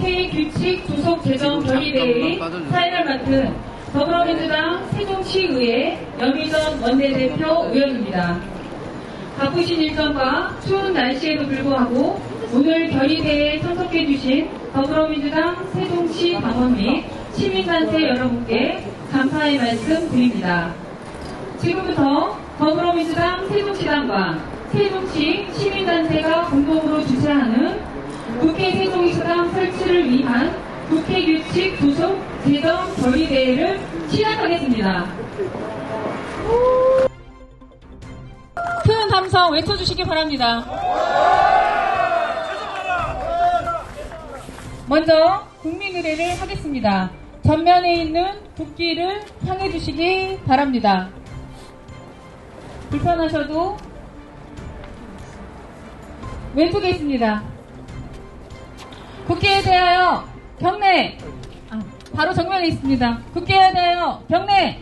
국회 규칙 조속 제정 결의대회의 사회를 맡은 더불어민주당 세종시의회 염희정 원내대표 의원입니다. 바쁘신 일정과 추운 날씨에도 불구하고 오늘 결의대회에 참석해 주신 더불어민주당 세종시 당원 및 시민단체 여러분께 감사의 말씀 드립니다. 지금부터 더불어민주당 세종시당과 세종시 시민단체가 공동으로 주최하는 국회 세종시당 설치를 위한 국회규칙 조속 제정 결의대회를 시작하겠습니다. 큰 함성 외쳐주시기 바랍니다. 먼저 국민의례를 하겠습니다. 전면에 있는 국기를 향해 주시기 바랍니다. 불편하셔도 왼쪽에 있습니다. 국기에 대하여 경례! 바로 정면에 있습니다. 국기에 대하여 경례!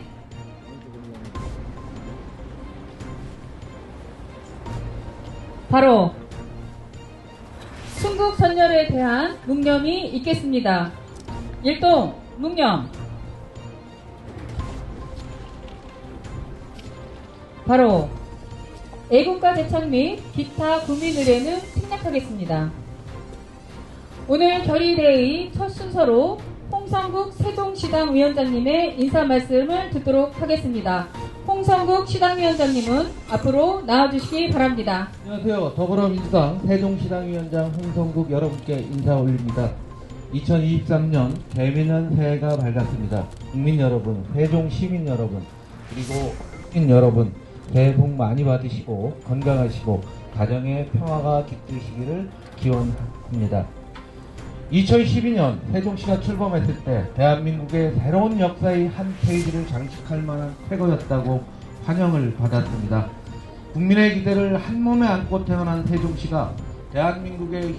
바로 순국선열에 대한 묵념이 있겠습니다. 일동 묵념. 바로 애국가 대찬 및 기타 국민의례는 생략하겠습니다. 오늘 결의대회의 첫 순서로 홍성국 세종시당 위원장님의 인사 말씀을 듣도록 하겠습니다. 홍성국 시당위원장님은 앞으로 나와주시기 바랍니다. 안녕하세요. 더불어민주당 세종시당 위원장 홍성국 여러분께 인사 올립니다. 2023년 개미년 새해가 밝았습니다. 국민 여러분, 세종 시민 여러분, 그리고 국민 여러분 새해 복 많이 받으시고 건강하시고 가정의 평화가 깃드시기를 기원합니다. 2012년 세종시가 출범했을 때 대한민국의 새로운 역사의 한 페이지를 장식할 만한 쾌거였다고 환영을 받았습니다. 국민의 기대를 한몸에 안고 태어난 세종시가 대한민국의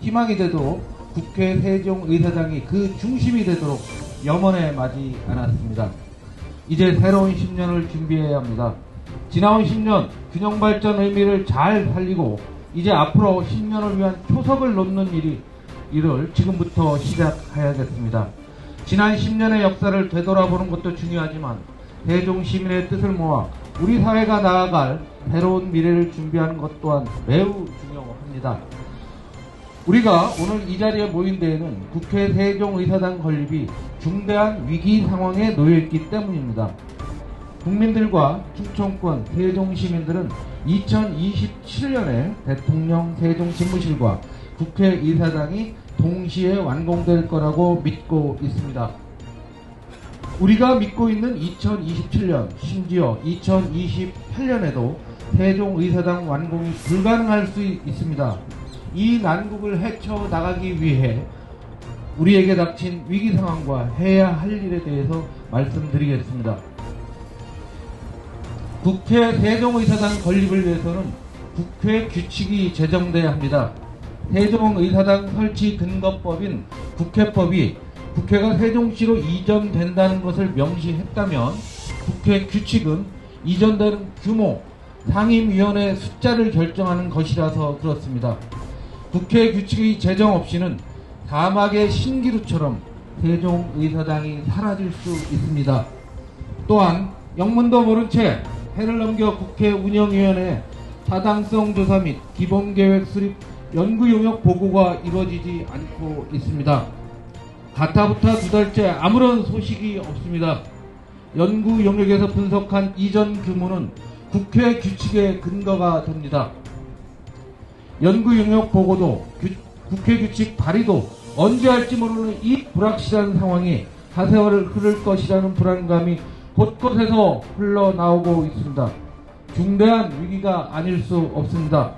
희망이 되도록 국회 세종의사당이 그 중심이 되도록 염원에 마지 않았습니다. 이제 새로운 10년을 준비해야 합니다. 지나온 10년 균형발전 의미를 잘 살리고 이제 앞으로 10년을 위한 초석을 놓는 일을 지금부터 시작해야겠습니다. 지난 10년의 역사를 되돌아보는 것도 중요하지만 세종 시민의 뜻을 모아 우리 사회가 나아갈 새로운 미래를 준비하는 것 또한 매우 중요합니다. 우리가 오늘 이 자리에 모인 데에는 국회 세종의사당 건립이 중대한 위기 상황에 놓여있기 때문입니다. 국민들과 충청권 세종시민들은 2027년에 대통령 세종집무실과 국회의사당이 동시에 완공될 거라고 믿고 있습니다. 우리가 믿고 있는 2027년, 심지어 2028년에도 세종의사당 완공이 불가능할 수 있습니다. 이 난국을 헤쳐나가기 위해 우리에게 닥친 위기 상황과 해야 할 일에 대해서 말씀드리겠습니다. 국회 세종의사당 건립을 위해서는 국회 규칙이 제정돼야 합니다. 세종의사당 설치 근거법인 국회법이 국회가 세종시로 이전된다는 것을 명시했다면 국회 규칙은 이전되는 규모, 상임위원회 숫자를 결정하는 것이라서 그렇습니다. 국회 규칙의 제정 없이는 사막의 신기루처럼 세종의사당이 사라질 수 있습니다. 또한 영문도 모른 채 해를 넘겨 국회 운영위원회 타당성 조사 및 기본계획 수립 연구 용역 보고가 이루어지지 않고 있습니다. 가타부타 2달째 아무런 소식이 없습니다. 연구 용역에서 분석한 이전 규모는 국회 규칙의 근거가 됩니다. 연구 용역 보고도 국회 규칙 발의도 언제 할지 모르는 이 불확실한 상황이 하세월을 흐를 것이라는 불안감이 곳곳에서 흘러나오고 있습니다. 중대한 위기가 아닐 수 없습니다.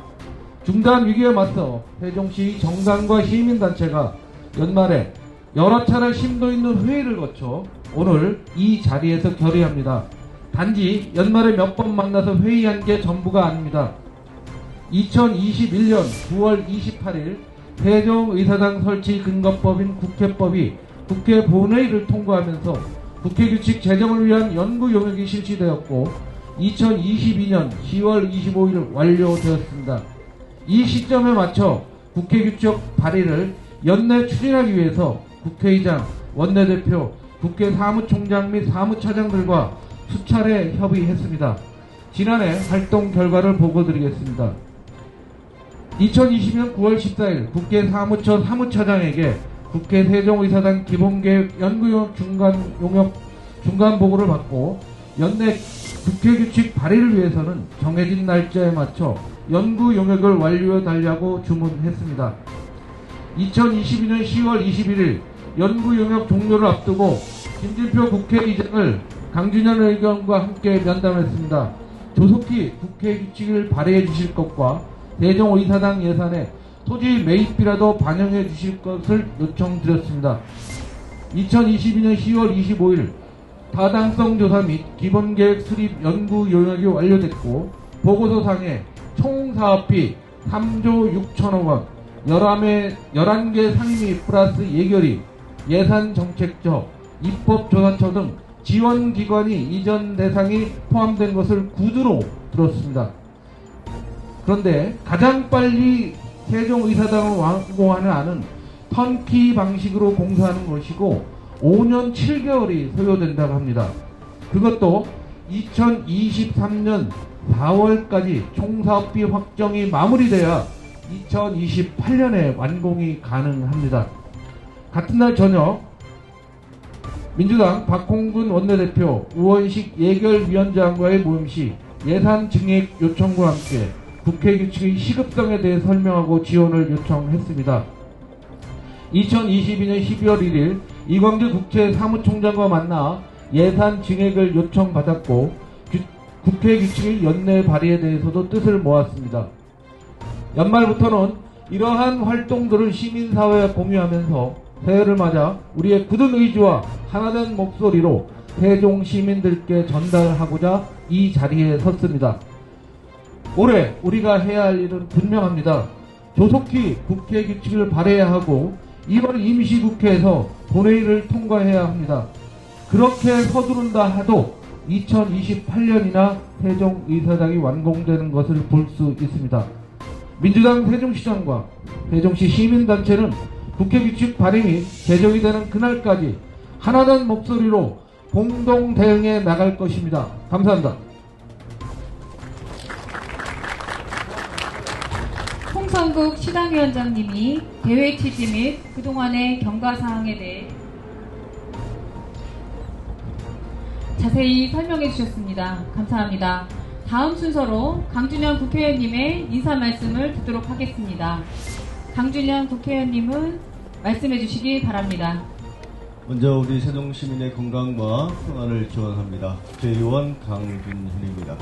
중대한 위기에 맞서 세종시 정당과 시민단체가 연말에 여러 차례 심도 있는 회의를 거쳐 오늘 이 자리에서 결의합니다. 단지 연말에 몇 번 만나서 회의한 게 전부가 아닙니다. 2021년 9월 28일 세종의사당 설치 근거법인 국회법이 국회 본회의를 통과하면서 국회규칙 제정을 위한 연구 용역이 실시되었고 2022년 10월 25일 완료되었습니다. 이 시점에 맞춰 국회규칙 발의를 연내 추진하기 위해서 국회의장, 원내대표, 국회 사무총장 및 사무차장들과 수차례 협의했습니다. 지난해 활동 결과를 보고드리겠습니다. 2020년 9월 14일 국회 사무처 사무차장에게 국회 세종의사당 기본계획 연구용역 중간 보고를 받고 연내 국회 규칙 발의를 위해서는 정해진 날짜에 맞춰 연구 용역을 완료해 달라고 주문했습니다. 2022년 10월 21일 연구 용역 종료를 앞두고 김진표 국회의장을 강준현 의원과 함께 면담했습니다. 조속히 국회 규칙을 발의해 주실 것과 세종의사당 예산에 토지 매입비라도 반영해 주실 것을 요청드렸습니다. 2022년 10월 25일 타당성 조사 및 기본계획 수립 연구 용역이 완료됐고 보고서상에 총 사업비 3조 6천억 원, 11개 상임위 플러스 예결위, 예산정책처, 입법조사처 등 지원기관이 이전 대상이 포함된 것을 구두로 들었습니다. 그런데 가장 빨리 세종의사당을 완공하는 안은 턴키 방식으로 공사하는 것이고 5년 7개월이 소요된다고 합니다. 그것도 2023년 4월까지 총사업비 확정이 마무리돼야 2028년에 완공이 가능합니다. 같은 날 저녁 민주당 박홍근 원내대표, 우원식 예결위원장과의 모임 시 예산 증액 요청과 함께 국회 규칙의 시급성에 대해 설명하고 지원을 요청했습니다. 2022년 12월 1일 이광재 국회 사무총장과 만나 예산 증액을 요청받았고 국회 규칙의 연내 발의에 대해서도 뜻을 모았습니다. 연말부터는 이러한 활동들을 시민사회와 공유하면서 새해를 맞아 우리의 굳은 의지와 하나된 목소리로 세종 시민들께 전달하고자 이 자리에 섰습니다. 올해 우리가 해야 할 일은 분명합니다. 조속히 국회 규칙을 발의해야 하고 2월 임시국회에서 본회의를 통과해야 합니다. 그렇게 서두른다 하도 2028년이나 세종의사당이 완공되는 것을 볼 수 있습니다. 민주당 세종시장과 세종시 시민단체는 국회규칙 발의 및 제정이 되는 그날까지 하나된 목소리로 공동 대응해 나갈 것입니다. 감사합니다. 홍성국 시당위원장님이 대회 취지 및 그동안의 경과사항에 대해 자세히 설명해 주셨습니다. 감사합니다. 다음 순서로 강준현 국회의원님의 인사 말씀을 듣도록 하겠습니다. 강준현 국회의원님은 말씀해 주시기 바랍니다. 먼저 우리 세종시민의 건강과 평안을 기원합니다. 국회의원 강준현입니다.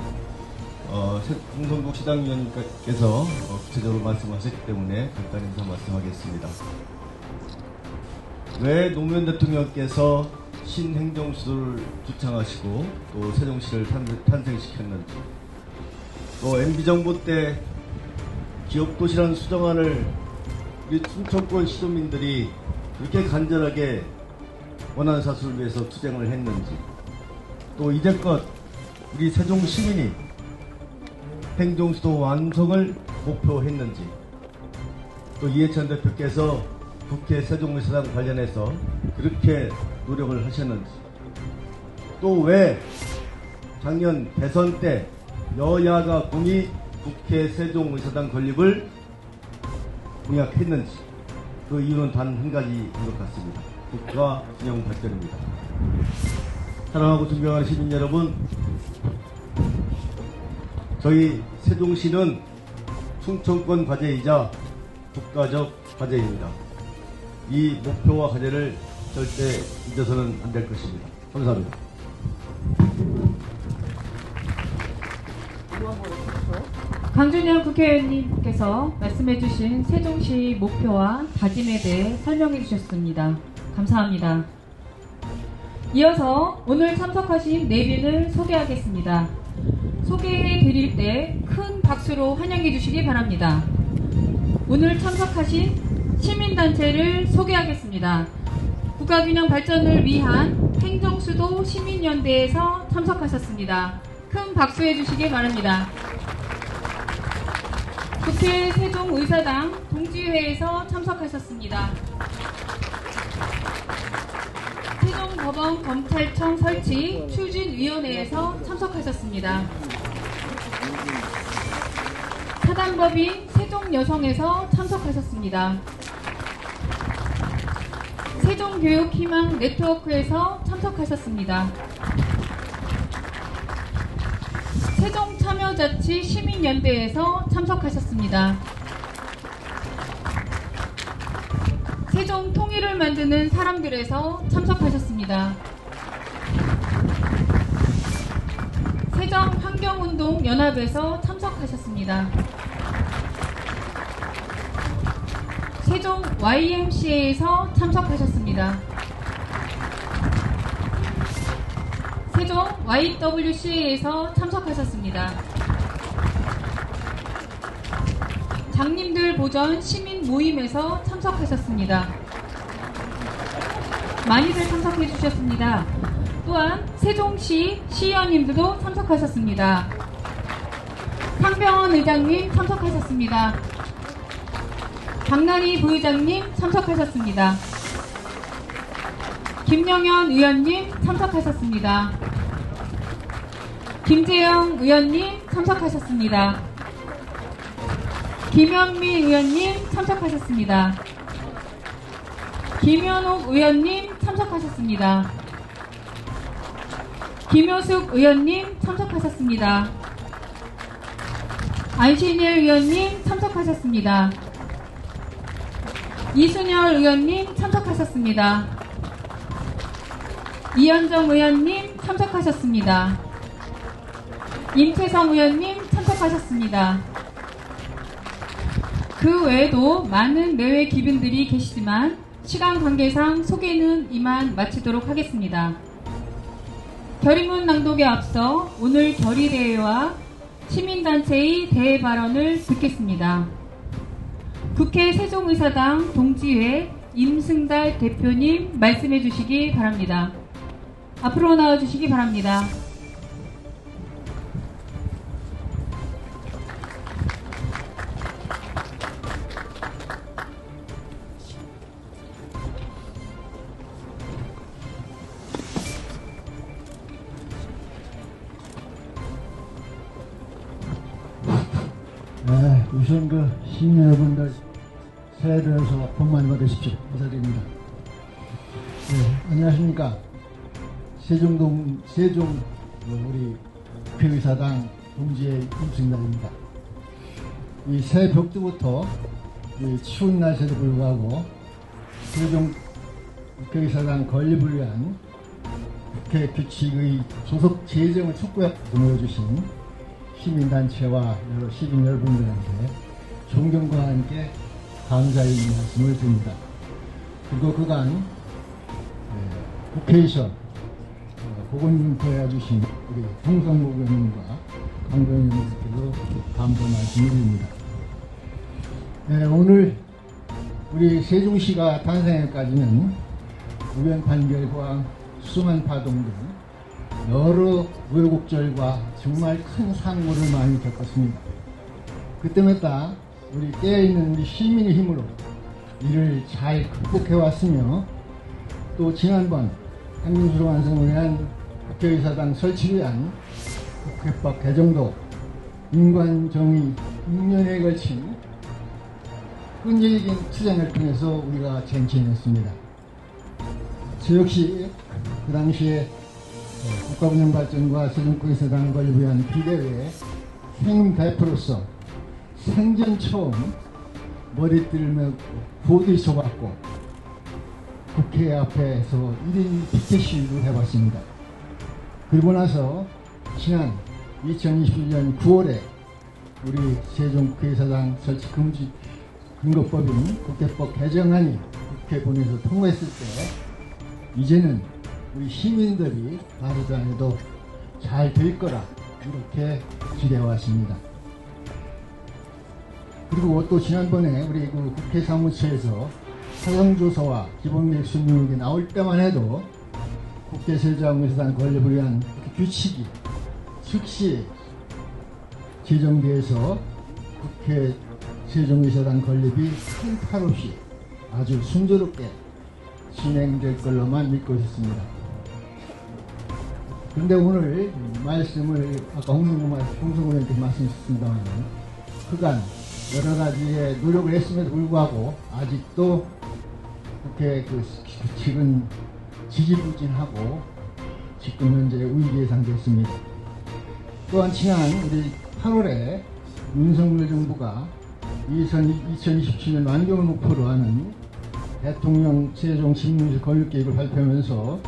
홍성국 시당위원님께서 구체적으로 말씀하셨기 때문에 간단히 인사 말씀하겠습니다. 왜 노무현 대통령께서 신행정수도를 주창하시고 또 세종시를 탄생시켰는지, 또 MB정부 때 기업도시라는 수정안을 우리 충청권 시도민들이 그렇게 간절하게 원하는 사수를 위해서 투쟁을 했는지, 또 이제껏 우리 세종시민이 행정수도 완성을 목표했는지, 또 이해찬 대표께서 국회 세종의사당 관련해서 그렇게 노력을 하셨는지, 또 왜 작년 대선 때 여야가 공히 국회 세종의사당 건립을 공약했는지, 그 이유는 단 한 가지인 것 같습니다. 국가 균형 발전입니다. 사랑하고 존경하는 시민 여러분, 저희 세종시는 충청권 과제이자 국가적 과제입니다. 이 목표와 과제를 절대 잊어서는 안 될 것입니다. 감사합니다. 강준현 국회의원님께서 말씀해 주신 세종시 목표와 다짐에 대해 설명해 주셨습니다. 감사합니다. 이어서 오늘 참석하신 네 분을 소개하겠습니다. 소개해 드릴 때 큰 박수로 환영해 주시기 바랍니다. 오늘 참석하신 시민단체를 소개하겠습니다. 국가균형 발전을 위한 행정수도 시민연대에서 참석하셨습니다. 큰 박수해 주시기 바랍니다. 국회 세종의사당 동지회에서 참석하셨습니다. 세종법원 검찰청 설치 추진위원회에서 참석하셨습니다. 사단법인 세종여성에서 참석하셨습니다. 세종교육희망 네트워크에서 참석하셨습니다. 세종참여자치 시민연대에서 참석하셨습니다. 세종 통일을 만드는 사람들에서 참석하셨습니다. 세종환경운동연합에서 참석하셨습니다. 세종 YMCA에서 참석하셨습니다. 세종 YWCA에서 참석하셨습니다. 장님들 보전 시민 모임에서 참석하셨습니다. 많이들 참석해 주셨습니다. 또한 세종시 시의원님들도 참석하셨습니다. 상병원 의장님 참석하셨습니다. 박난희 부의장님 참석하셨습니다. 김영현 의원님 참석하셨습니다. 김재영 의원님 참석하셨습니다. 김현미 의원님 참석하셨습니다. 김현옥 의원님 참석하셨습니다. 김효숙 의원님 참석하셨습니다. 안신일 의원님 참석하셨습니다. 이순열 의원님 참석하셨습니다. 이현정 의원님 참석하셨습니다. 임채성 의원님 참석하셨습니다. 그 외에도 많은 내외 기빈들이 계시지만 시간 관계상 소개는 이만 마치도록 하겠습니다. 결의문 낭독에 앞서 오늘 결의대회와 시민단체의 대회 발언을 듣겠습니다. 국회 세종의사당 동지회 임승달 대표님 말씀해 주시기 바랍니다. 앞으로 나와 주시기 바랍니다. 네, 우선 시민 여러분들 새해 들어서 복 많이 받으십시오. 인사드립니다. 네, 안녕하십니까. 세종 우리 국회의사당 동지의 임승달입니다. 이 새해 벽두부터 추운 날씨에도 불구하고 세종 국회의사당 건립을 위한 국회 규칙의 조속 제정을 촉구해 보내주신 시민단체와 여러 시민 여러분들한테 존경과 함께 감사의 말씀을 드립니다. 그리고 그간 국회에서 보건인포해 주신 우리 홍성목 의원님과 강병현 의원님께도 감사 말씀을 드립니다. 오늘 우리 세종시가 탄생에까지는 우연 판결과 수많은 파동 등 여러 우여곡절과 정말 큰 상무를 많이 겪었습니다. 그때마다 우리 깨어있는 우리 시민의 힘으로 이를 잘 극복해왔으며 또 지난번 행정수로 완성을 위한 국회의사당 설치를 위한 국회법 개정도 인권정의 6년에 걸친 끈질긴 투쟁을 통해서 우리가 쟁취해냈습니다. 저 역시 그 당시에 국가운영발전과 세종국회의사당 건립을 위한 비대위의 행임 대표로서 생전 처음 머리띠를 메고 보드에 서갖고 국회 앞에서 1인 피켓시위를 해봤습니다. 그리고 나서 지난 2021년 9월에 우리 세종국회의사당 설치 금지 근거법인 국회법 개정안이 국회 본회의에서 통과했을 때 이제는 우리 시민들이 바르지 않아도 잘 될 거라 이렇게 기대해왔습니다. 그리고 또 지난번에 우리 국회 사무처에서 사정조사와 기본계획 수립이 나올 때만 해도 국회 세종의사당 건립을 위한 규칙이 즉시 제정돼서 국회 세종의사당 건립이 큰 탈 없이 아주 순조롭게 진행될 걸로만 믿고 있습니다. 그런데 오늘 말씀을 아까 홍성구 의원님께 말씀하셨습니다만 그간 여러 가지의 노력을 했음에도 불구하고 아직도 국회 그 규칙은 지지부진하고 지금 현재 위기에 상태했습니다. 또한 지난 우리 8월에 윤석열 정부가 2027년 완공을 목표로 하는 대통령 세종 집무실 건립 계획을 발표하면서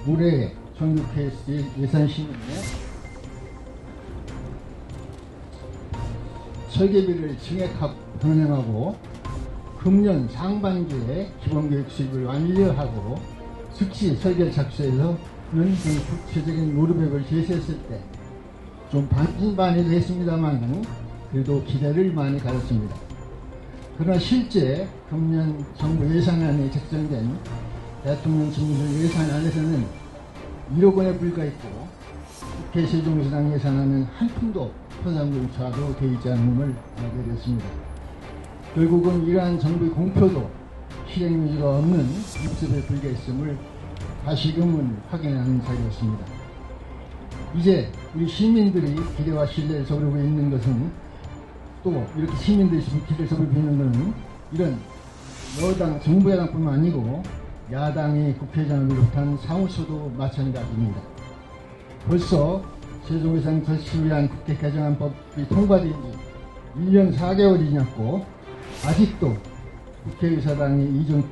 올해 전국회 예산 심의에 설계비를 증액하고 변경하고 금년 상반기에 기본계획 수립을 완료하고 즉시 설계를 착수해서는 구체적인 로드맵을 제시했을 때 좀 반신반의도 했습니다만 그래도 기대를 많이 가졌습니다. 그러나 실제 금년 정부 예산안에 책정된 대통령 집무실 예산안에서는 1억 원에 불과했고 국회 세종의사당 예산안은 한 푼도 편성조차도 되어 있지 않은 것을 알게 되었습니다. 결국은 이러한 정부의 공표도 실행 여지가 없는 입법에 불과했음을 다시금은 확인하는 자리였습니다. 이제 우리 시민들이 기대와 신뢰를 서두르고 있는 것은 또 이렇게 시민들이 기대를 서두르고 있는 것은 이런 여당, 정부 야당뿐만 아니고 야당이 국회의장을 비롯한 사무처도 마찬가지입니다. 벌써 세종의사당 설치를 위한 국회 개정안법이 통과된 지 1년 4개월이 지났고 아직도 국회의사당의 이전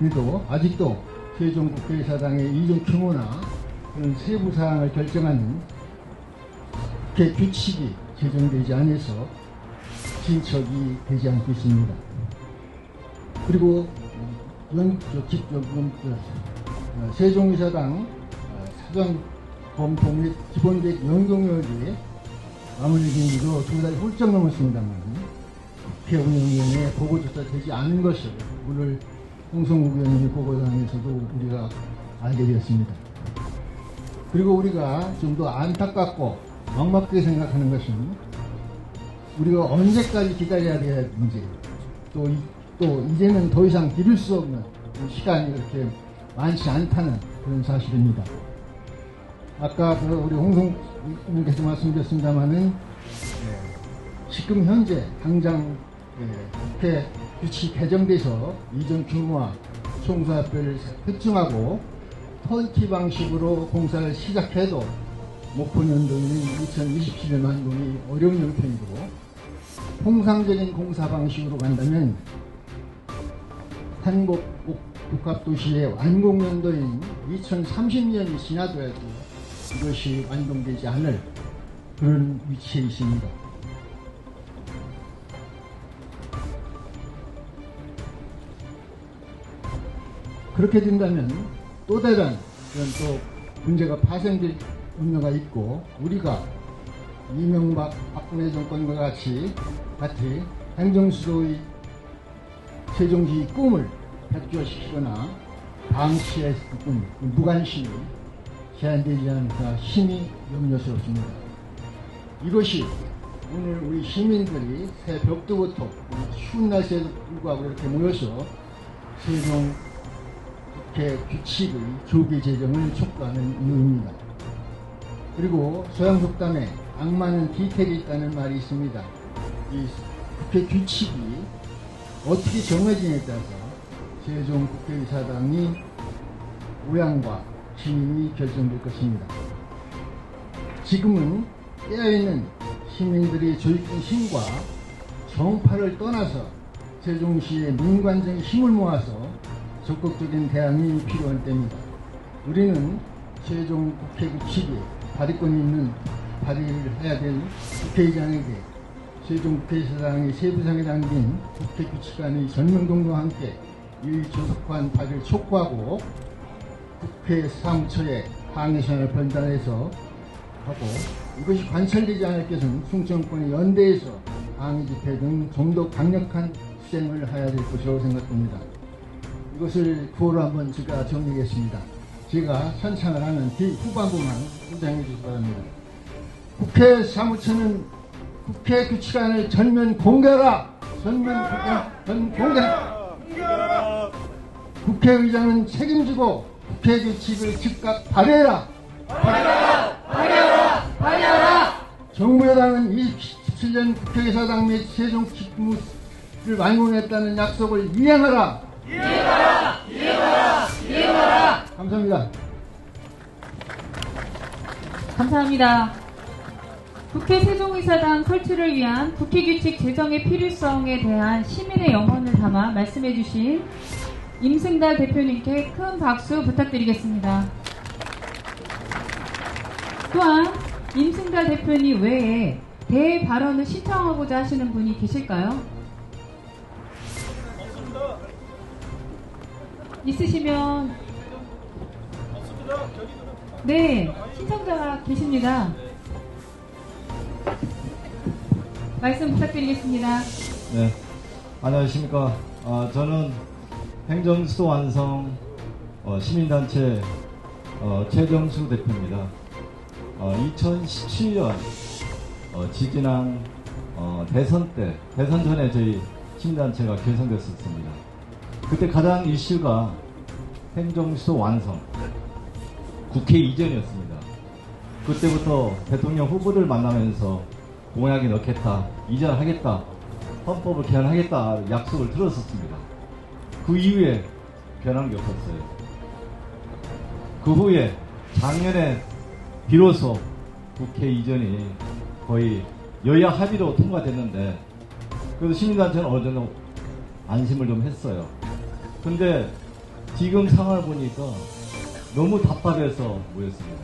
때도 아직도 세종 국회의사당의 이전 규모나 그런 세부 사항을 결정하는 국회 규칙이 제정되지 않아서 진척이 되지 않고 있습니다. 그리고 세종의사당 사전 검토 및 기본계획 연동력이 마무리된 지도 2달이 훌쩍 넘었습니다만 국회 운영위원회에 보고조차 되지 않은 것을 오늘 홍성구 의원님이 보고당에서도 우리가 알게 되었습니다. 그리고 우리가 좀 더 안타깝고 막막하게 생각하는 것은 우리가 언제까지 기다려야 되는지 또 이제는 더 이상 기를 수 없는 시간이 그렇게 많지 않다는 그런 사실입니다. 아까 우리 홍성님께서 말씀드렸습니다마는 지금 현재 당장 국회 규칙이 개정돼서 이전 규모와 총사업별을 특정하고 턴티 방식으로 공사를 시작해도 목표 연도에는 2027년 완공이 어려운 형편이고 통상적인 공사 방식으로 간다면 한국 복합도시의 완공 연도인 2030년이 지나더라도 이것이 완공되지 않을 그런 위치에 있습니다. 그렇게 된다면 또 다른 그런 또 문제가 파생될 우려가 있고 우리가 이명박 박근혜 정권과 같이 행정수도의 세종시의 꿈을 백지화시키거나 방치했을 뿐 무관심이 제한되지 않을까 심히 염려스럽습니다. 이것이 오늘 우리 시민들이 새벽부터 추운 날씨에도 불구하고 이렇게 모여서 세종 국회 규칙의 조기 제정을 촉구하는 이유입니다. 그리고 소양속담에 악마는 디테일이 있다는 말이 있습니다. 이 국회 규칙이 어떻게 정해지냐에 따라서 세종 국회의사당이 모양과 진임이 결정될 것입니다. 지금은 깨어있는 시민들의 조익된 힘과 정파를 떠나서 세종시의 민관적인 힘을 모아서 적극적인 대안이 필요한 때입니다. 우리는 세종 국회 규칙에 발의권이 있는 발의를 해야 될 국회의장에게 세종 국회의사당의 세부상에 담긴 국회 규칙안의 전명동과 함께 유의조속한 발의를 촉구하고 국회 사무처에 항의 시간을 변달해서 하고 이것이 관철되지 않을 것은 충청권의 연대에서 항의 집회 등 좀 더 강력한 수행을 해야 될 것이라고 생각합니다. 이것을 구호로 한번 제가 정리하겠습니다. 제가 선창을 하는 뒤 후반부만 소장해 주시기 바랍니다. 국회 사무처는 국회 규칙안을 전면 공개하라. 전 공개. 국회의장은 책임지고 국회 규칙을 즉각 발의해라. 발의하라. 정부 여당은 2017년 국회의사당 및 세종 직무를 완공했다는 약속을 이행하라. 감사합니다. 감사합니다. 국회 세종의사당 설치를 위한 국회규칙 제정의 필요성에 대한 시민의 염원을 담아 말씀해주신 임승달 대표님께 큰 박수 부탁드리겠습니다. 또한 임승달 대표님 외에 대발언을 신청하고자 하시는 분이 계실까요? 있으시면 네, 신청자가 계십니다. 말씀 부탁드리겠습니다. 네, 안녕하십니까. 저는 행정수도 완성 시민단체 최정수 대표입니다. 2017년 지지난 대선 전에 저희 시민단체가 결성됐었습니다. 그때 가장 이슈가 행정수도 완성, 국회 이전이었습니다. 그때부터 대통령 후보를 만나면서 공약에 넣겠다, 이전하겠다, 헌법을 개헌하겠다 약속을 들었었습니다. 그 이후에 변한 게 없었어요. 그 후에 작년에 비로소 국회 이전이 거의 여야 합의로 통과됐는데, 그래서 시민단체는 어느 정도 안심을 좀 했어요. 근데 지금 상황을 보니까 너무 답답해서 모였습니다.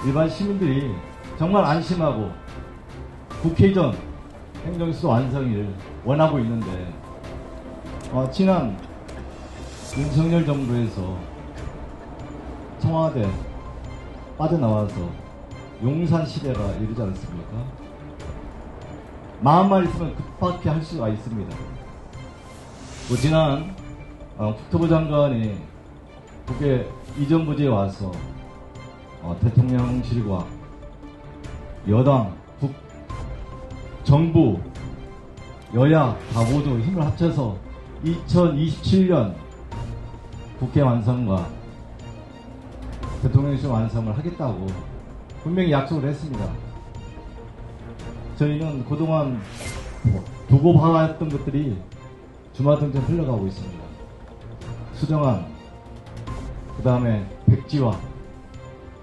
일반 시민들이 정말 안심하고 국회 이전 행정수도 완성을 원하고 있는데, 지난 윤석열 정부에서 청와대 빠져나와서 용산 시대가 이르지 않습니까? 마음만 있으면 급하게 할 수가 있습니다. 지난 국토부 장관이 국회 이전 부지에 와서 대통령실과 여당, 정부, 여야 다 모두 힘을 합쳐서 2027년 국회 완성과 대통령실 완성을 하겠다고 분명히 약속을 했습니다. 저희는 그동안 두고 봐왔던 것들이 주마등처럼 흘러가고 있습니다. 수정안, 그 다음에 백지화,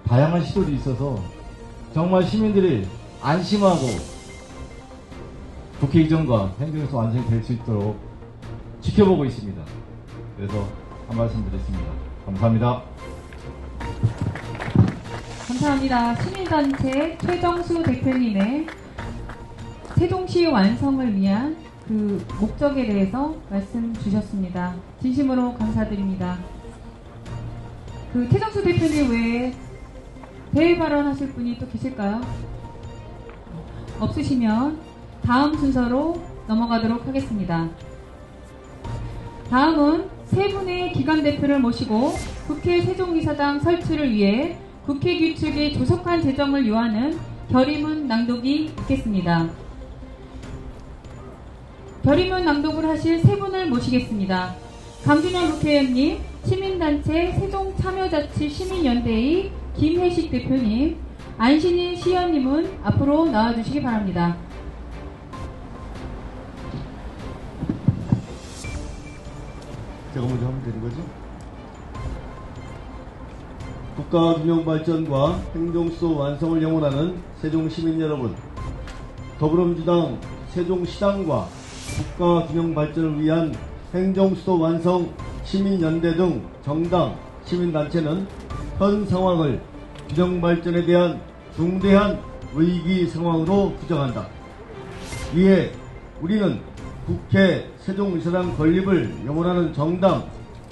다양한 시도도 있어서 정말 시민들이 안심하고 국회 이전과 행정에서 완성이 될 수 있도록 지켜보고 있습니다. 그래서 한 말씀 드렸습니다. 감사합니다. 감사합니다. 시민단체 최정수 대표님의 세종시 완성을 위한 그 목적에 대해서 말씀 주셨습니다. 진심으로 감사드립니다. 그 최정수 대표님 외에 대의 발언하실 분이 또 계실까요? 없으시면 다음 순서로 넘어가도록 하겠습니다. 다음은 세 분의 기관 대표를 모시고 국회 세종이사당 설치를 위해 국회 규칙의 조속한 제정을 요하는 결의문 낭독이 있겠습니다. 결의문 낭독을 하실 세 분을 모시겠습니다. 강준영 국회의원님, 시민단체 세종참여자치시민연대의 김혜식 대표님, 안신인 시의원님은 앞으로 나와주시기 바랍니다. 제가 먼저 하면 되는 거죠? 국가균형발전과 행정수도 완성을 영원하는 세종시민 여러분, 더불어민주당 세종시당과 국가균형발전을 위한 행정수도 완성 시민연대 등 정당, 시민단체는 현 상황을 균형발전에 대한 중대한 위기 상황으로 규정한다. 이에 우리는 국회 세종이사당 건립을 영원하는 정당,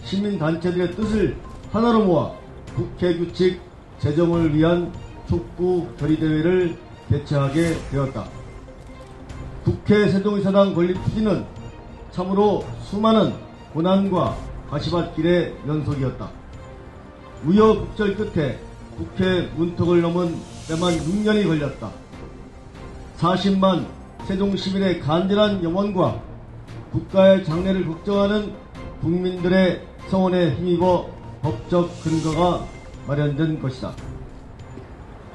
시민단체들의 뜻을 하나로 모아 국회규칙 제정을 위한 촉구 결의대회를 개최하게 되었다. 국회 세종이사당 건립 추진은 참으로 수많은 고난과 가시밭길의 연속이었다. 우여곡절 끝에 국회 문턱을 넘은 때만 6년이 걸렸다. 40만 세종시민의 간절한 염원과 국가의 장래를 걱정하는 국민들의 성원에 힘입어 법적 근거가 마련된 것이다.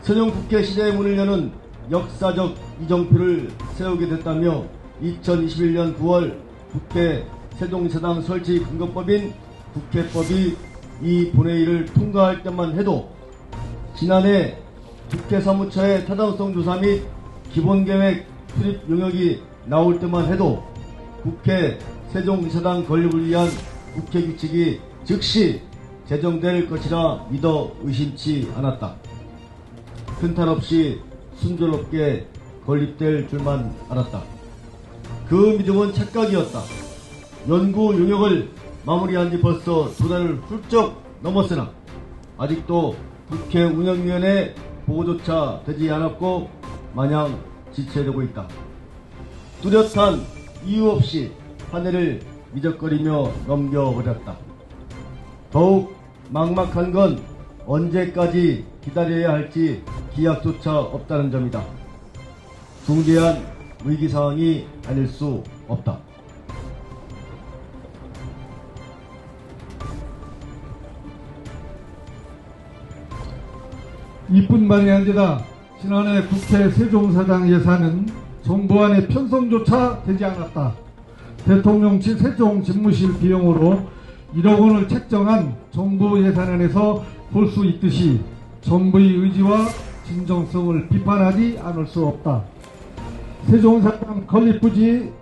세종국회 시대의 문을 여는 역사적 이정표를 세우게 됐다며 2021년 9월 국회 세종이사당 설치 근거법인 국회법이 이 본회의를 통과할 때만 해도 지난해 국회 사무처의 타당성 조사 및 기본계획 수립 용역이 나올 때만 해도 국회 세종이사당 건립을 위한 국회 규칙이 즉시 제정될 것이라 믿어 의심치 않았다. 큰탈 없이 순조롭게 건립될 줄만 알았다. 그 믿음은 착각이었다. 연구 용역을 마무리한 지 벌써 2달을 훌쩍 넘었으나 아직도 국회 운영위원회 보고조차 되지 않았고 마냥 지체되고 있다. 뚜렷한 이유 없이 한 해를 미적거리며 넘겨버렸다. 더욱 막막한 건 언제까지 기다려야 할지 기약조차 없다는 점이다. 중대한 위기상황이 아닐 수 없다. 이뿐만이 아니라 지난해 국회 세종사당 예산은 정부안의 편성조차 되지 않았다. 대통령실 세종집무실 비용으로 1억 원을 책정한 정부 예산안에서 볼 수 있듯이 정부의 의지와 진정성을 비판하지 않을 수 없다. 세종사당 건립부지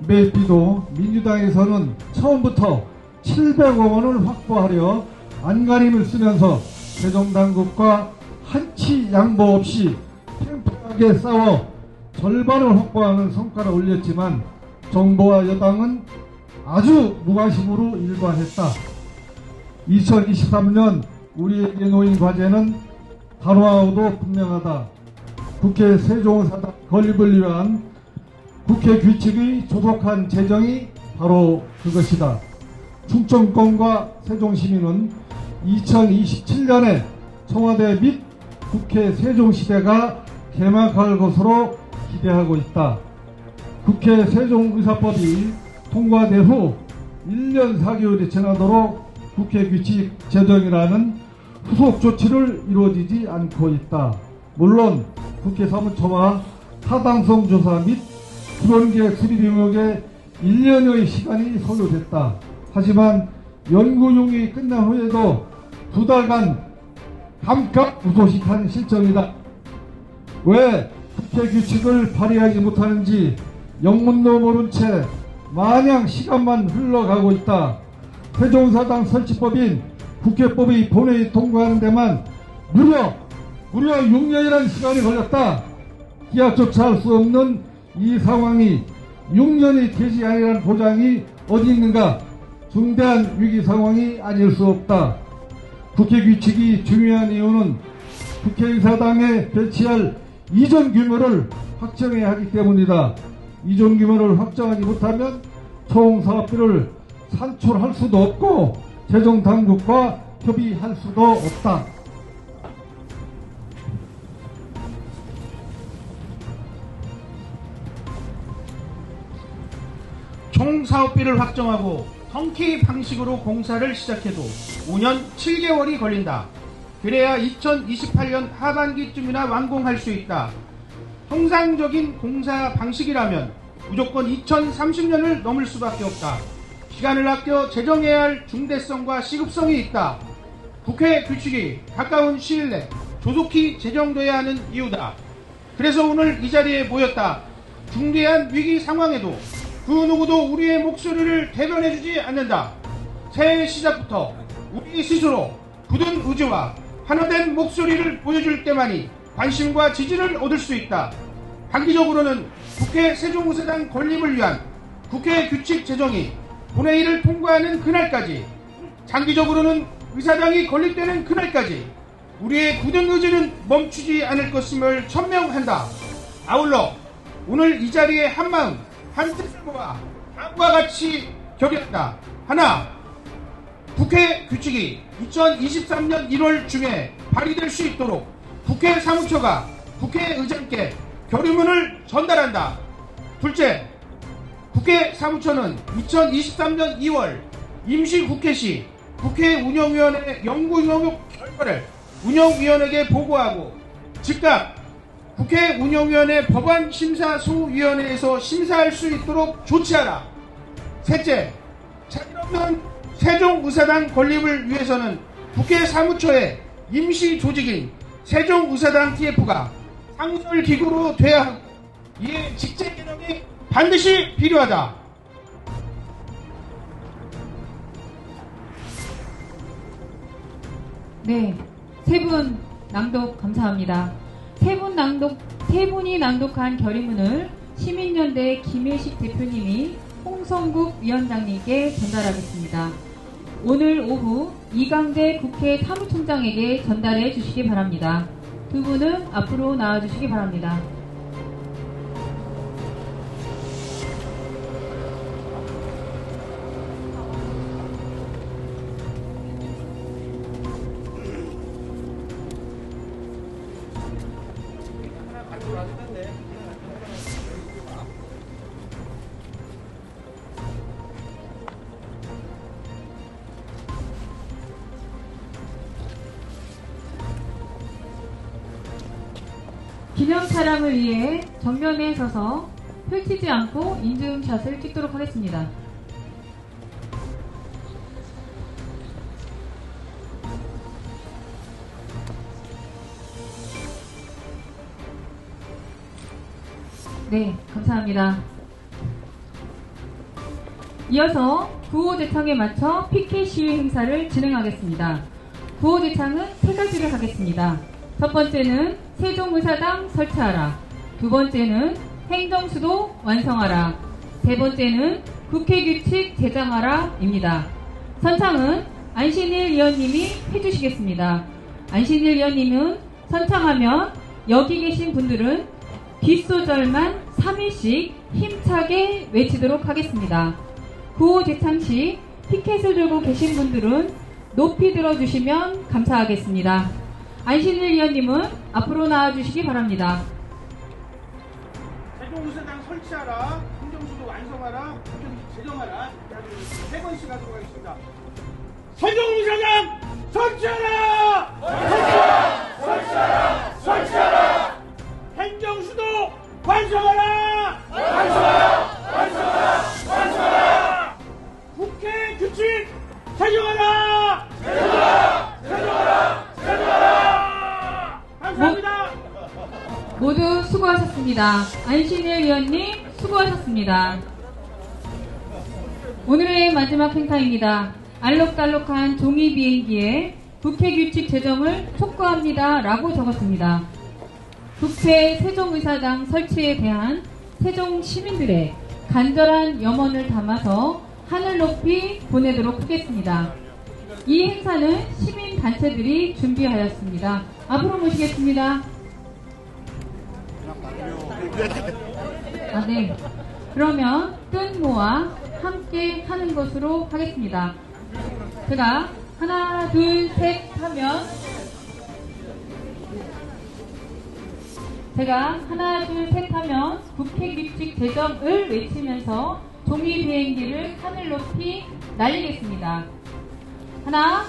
매입비도 민주당에서는 처음부터 700억 원을 확보하려 안간힘을 쓰면서 세종당국과 한치 양보 없이 팽팽하게 싸워 절반을 확보하는 성과를 올렸지만 정부와 여당은 아주 무관심으로 일관했다. 2023년 우리에게 놓인 과제는 단호하고도 분명하다. 국회 세종사당 건립을 위한 국회 규칙의 조속한 제정이 바로 그것이다. 충청권과 세종시민은 2027년에 청와대 및 국회 세종시대가 개막할 것으로 기대하고 있다. 국회 세종의사법이 통과된 후 1년 4개월이 지나도록 국회 규칙 제정이라는 후속 조치를 이루어지지 않고 있다. 물론 국회 사무처와 타당성 조사 및 기본계획 수립 용역에 1년의 시간이 소요됐다. 하지만 연구용이 끝난 후에도 2달간 감격무소식한 실정이다. 왜 국회 규칙을 발의하지 못하는지 영문도 모른 채 마냥 시간만 흘러가고 있다. 세종사당 설치법인 국회법이 본회의 통과하는 데만 무려 6년이라는 시간이 걸렸다. 기약조차 할 수 없는 이 상황이 6년이 되지 아니라는 보장이 어디 있는가? 중대한 위기 상황이 아닐 수 없다. 국회 규칙이 중요한 이유는 국회의사당에 배치할 이전 규모를 확정해야 하기 때문이다. 이전 규모를 확정하지 못하면 총사업비를 산출할 수도 없고 재정당국과 협의할 수도 없다. 총사업비를 확정하고 턴키 방식으로 공사를 시작해도 5년 7개월이 걸린다. 그래야 2028년 하반기쯤이나 완공할 수 있다. 통상적인 공사 방식이라면 무조건 2030년을 넘을 수밖에 없다. 시간을 아껴 제정해야 할 중대성과 시급성이 있다. 국회 규칙이 가까운 시일 내 조속히 제정돼야 하는 이유다. 그래서 오늘 이 자리에 모였다. 중대한 위기 상황에도 그 누구도 우리의 목소리를 대변해주지 않는다. 새해 시작부터 우리 스스로 굳은 의지와 하나된 목소리를 보여줄 때만이 관심과 지지를 얻을 수 있다. 단기적으로는 국회 세종의사당 건립을 위한 국회 규칙 제정이 본회의를 통과하는 그날까지, 장기적으로는 의사당이 건립되는 그날까지 우리의 굳은 의지는 멈추지 않을 것임을 천명한다. 아울러 오늘 이 자리에 한마음 한뜻을 모아 다음과 같이 결의한다. 하나, 국회 규칙이 2023년 1월 중에 발의될 수 있도록 국회 사무처가 국회의장께 결의문을 전달한다. 둘째, 국회 사무처는 2023년 2월 임시국회 시 국회 운영위원회 연구 영역 결과를 운영위원회에게 보고하고 즉각 국회 운영위원회 법안심사소위원회에서 심사할 수 있도록 조치하라. 셋째, 자유없는 세종의사당 건립을 위해서는 국회 사무처의 임시 조직인 세종의사당 TF가 상설기구로 돼야 하고 이에 직제 개정이 반드시 필요하다. 네, 세 분 낭독 감사합니다. 세 분이 낭독한 결의문을 시민연대 김혜식 대표님이 홍성국 위원장님께 전달하겠습니다. 오늘 오후 이강대 국회 사무총장에게 전달해 주시기 바랍니다. 두 분은 앞으로 나와 주시기 바랍니다. 기념 촬영을 위해 정면에 서서 펼치지 않고 인증샷을 찍도록 하겠습니다. 네, 감사합니다. 이어서 구호대창에 맞춰 피켓 시위 행사를 진행하겠습니다. 구호대창은 세 가지를 하겠습니다. 첫 번째는 세종의사당 설치하라. 두 번째는 행정수도 완성하라. 세 번째는 국회규칙 제정하라입니다. 선창은 안신일 위원님이 해주시겠습니다. 안신일 위원님은 선창하면 여기 계신 분들은 뒷소절만 3일씩 힘차게 외치도록 하겠습니다. 구호 제창 시 피켓을 들고 계신 분들은 높이 들어주시면 감사하겠습니다. 안신일 위원님은 앞으로 나와주시기 바랍니다. 세종의사당 설치하라, 행정수도 완성하라, 국회규칙 제정하라. 세 번씩 하도록 하겠습니다. 세종의사당 설치하라! 설치하라! 설치하라! 설치하라! 행정수도 완성하라! 완성하라! 완성하라! 완성하라! 국회규칙 제정하라! 제정하라! 제정하라! 제정하라! 감사합니다. 모두 수고하셨습니다. 안신일 위원님 수고하셨습니다. 오늘의 마지막 행사입니다. 알록달록한 종이 비행기에 국회규칙 제정을 촉구합니다 라고 적었습니다. 국회 세종의사당 설치에 대한 세종 시민들의 간절한 염원을 담아서 하늘 높이 보내도록 하겠습니다. 이 행사는 시민단체들이 준비하였습니다. 앞으로 모시겠습니다. 네. 그러면 뜬모와 함께 하는 것으로 하겠습니다. 제가 하나, 둘, 셋 하면 국회규칙 제정을 외치면서 종이 비행기를 하늘 높이 날리겠습니다. 하나,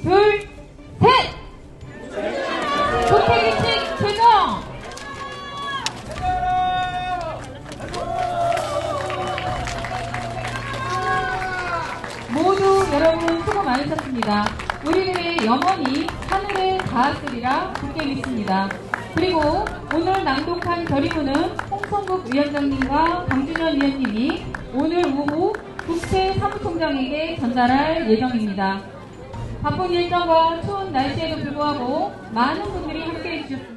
둘, 셋! 국회규칙 제정! 모두 여러분 수고 많으셨습니다. 우리들의 염원이 하늘에 닿았으리라 굳게 믿습니다. 그리고 오늘 낭독한 결의문은 홍성국 위원장님과 강준현 위원님이 오늘 오후 국회 사무총장에게 전달할 예정입니다. 바쁜 일정과 추운 날씨에도 불구하고 많은 분들이 함께해 주셨습니다.